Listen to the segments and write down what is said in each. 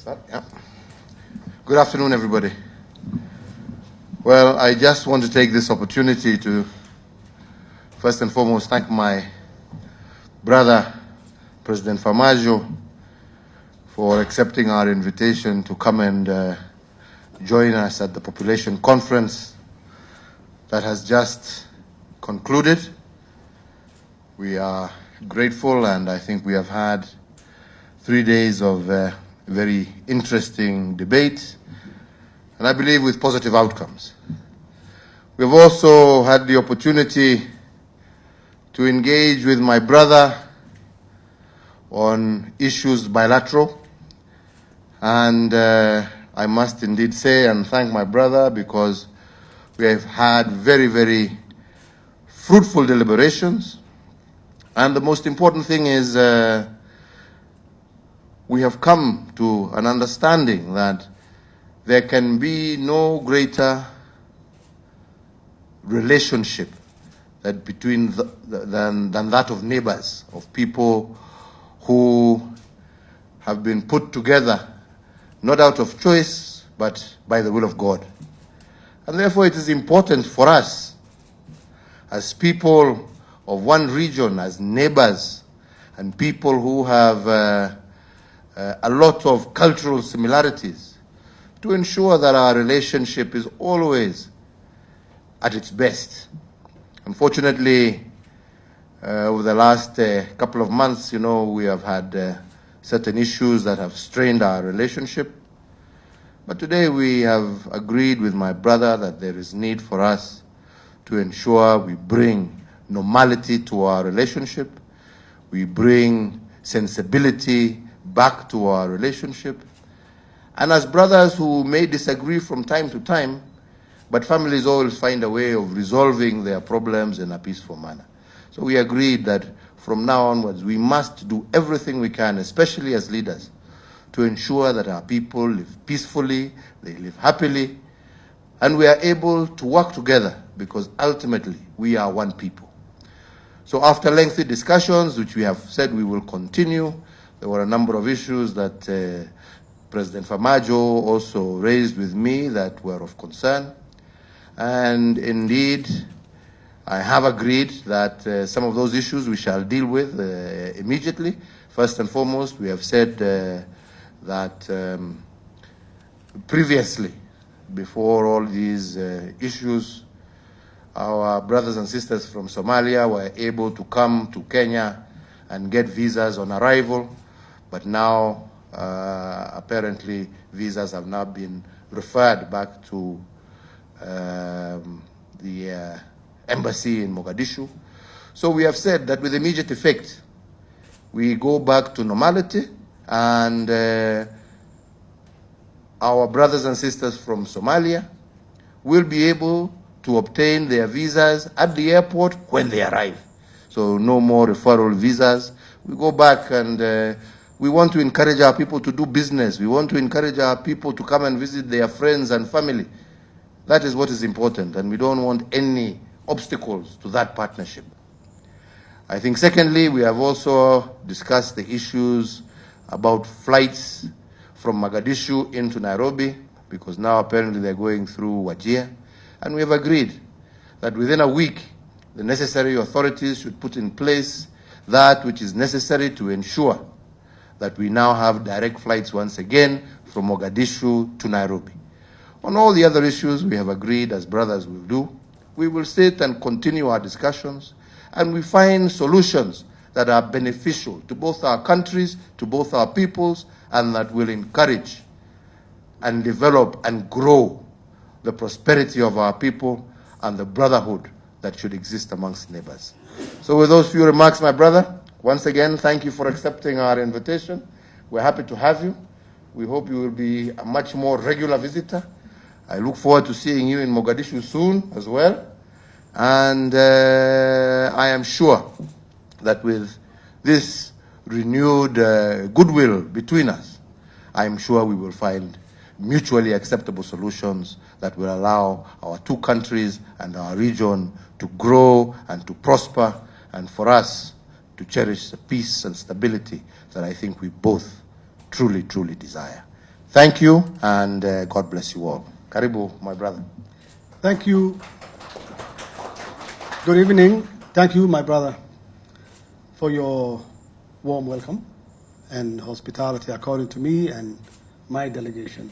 Start? Yeah. Good afternoon, everybody. Well, I just want to take this opportunity to first and foremost thank my brother, President Farmajo, for accepting our invitation to come and join us at the population conference that has just concluded. We are grateful, and I think we have had 3 days of very interesting debate, and I believe with positive outcomes. We've also had the opportunity to engage with my brother on issues bilateral, and I must indeed say and thank my brother because we have had very, very fruitful deliberations, and the most important thing is we have come to an understanding that there can be no greater relationship that between than that of neighbors, of people who have been put together not out of choice but by the will of God. And therefore it is important for us as people of one region, as neighbors, and people who have a lot of cultural similarities, to ensure that our relationship is always at its best. Unfortunately, over the last couple of months, we have had certain issues that have strained our relationship. But today we have agreed with my brother that there is need for us to ensure we bring normality to our relationship, we bring sensibility back to our relationship. And as brothers who may disagree from time to time, but families always find a way of resolving their problems in a peaceful manner. So we agreed that from now onwards, we must do everything we can, especially as leaders, to ensure that our people live peacefully, they live happily, and we are able to work together because ultimately we are one people. So after lengthy discussions, which we have said we will continue, there were a number of issues that President Farmajo also raised with me that were of concern. And indeed, I have agreed that some of those issues we shall deal with immediately. First and foremost, we have said that previously, before all these issues, our brothers and sisters from Somalia were able to come to Kenya and get visas on arrival, but now apparently visas have now been referred back to the embassy in Mogadishu. So we have said that with immediate effect, we go back to normality, and our brothers and sisters from Somalia will be able to obtain their visas at the airport when they arrive. So no more referral visas. We go back, and we want to encourage our people to do business. We want to encourage our people to come and visit their friends and family. That is what is important, and we don't want any obstacles to that partnership. I think secondly, we have also discussed the issues about flights from Mogadishu into Nairobi, because now apparently they're going through Wajir. And we have agreed that within a week, the necessary authorities should put in place that which is necessary to ensure that we now have direct flights once again from Mogadishu to Nairobi. On all the other issues, we have agreed, as brothers will do, we will sit and continue our discussions, and we find solutions that are beneficial to both our countries, to both our peoples, and that will encourage and develop and grow the prosperity of our people and the brotherhood that should exist amongst neighbors. So with those few remarks, my brother, once again, thank you for accepting our invitation. We're happy to have you. We hope you will be a much more regular visitor. I look forward to seeing you in Mogadishu soon as well. And I am sure that with this renewed goodwill between us, I am sure we will find mutually acceptable solutions that will allow our two countries and our region to grow and to prosper, and for us to cherish the peace and stability that I think we both truly, truly desire. Thank you, and God bless you all. Karibu, my brother. Thank you. Good evening. Thank you, my brother, for your warm welcome and hospitality according to me and my delegation.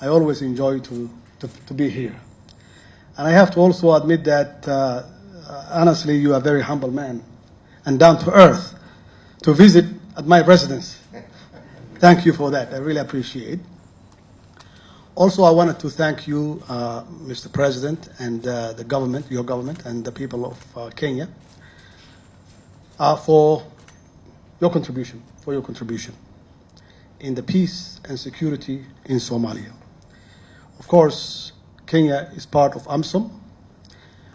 I always enjoy to be here. And I have to also admit that, honestly, you are a very humble man and down to earth to visit at my residence. Thank you for that. I really appreciate. Also, I wanted to thank you, Mr. President, and the government, your government, and the people of Kenya for your contribution, in the peace and security in Somalia. Of course, Kenya is part of AMSOM,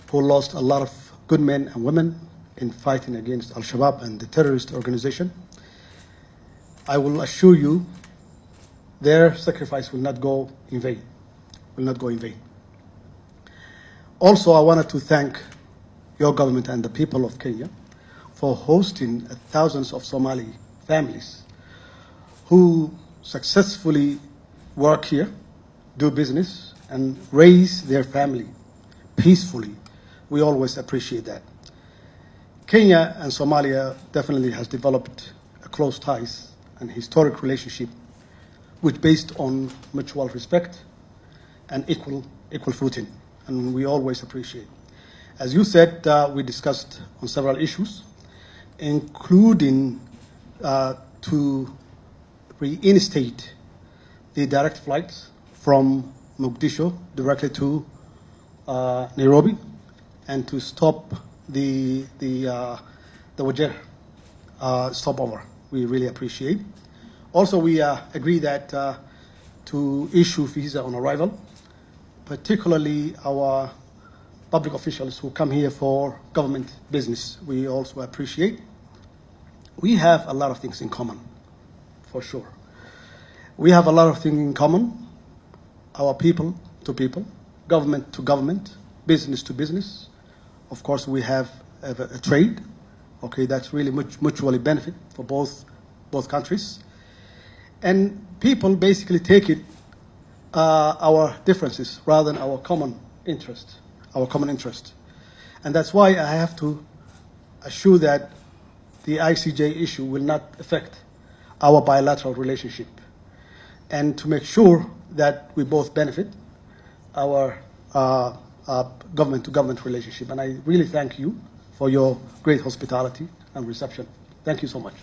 who lost a lot of good men and women in fighting against Al-Shabaab and the terrorist organization. I will assure you their sacrifice will not go in vain, Also, I wanted to thank your government and the people of Kenya for hosting thousands of Somali families who successfully work here, do business, and raise their family peacefully. We always appreciate that. Kenya and Somalia definitely has developed a close ties and historic relationship which based on mutual respect and equal footing, and we always appreciate. As you said, we discussed on several issues, including to reinstate the direct flights from Mogadishu directly to Nairobi, and to stop the Wajir stopover. We really appreciate. Also, we agree that to issue visa on arrival, particularly our public officials who come here for government business. We also appreciate. We have a lot of things in common, for sure. We have a lot of things in common, our people to people, government to government, business to business. Of course, we have a trade, okay, that's really mutually benefit for both countries. And people basically take it our differences rather than our common interest. And that's why I have to assure that the ICJ issue will not affect our bilateral relationship, and to make sure that we both benefit our government-to-government relationship. And I really thank you for your great hospitality and reception. Thank you so much.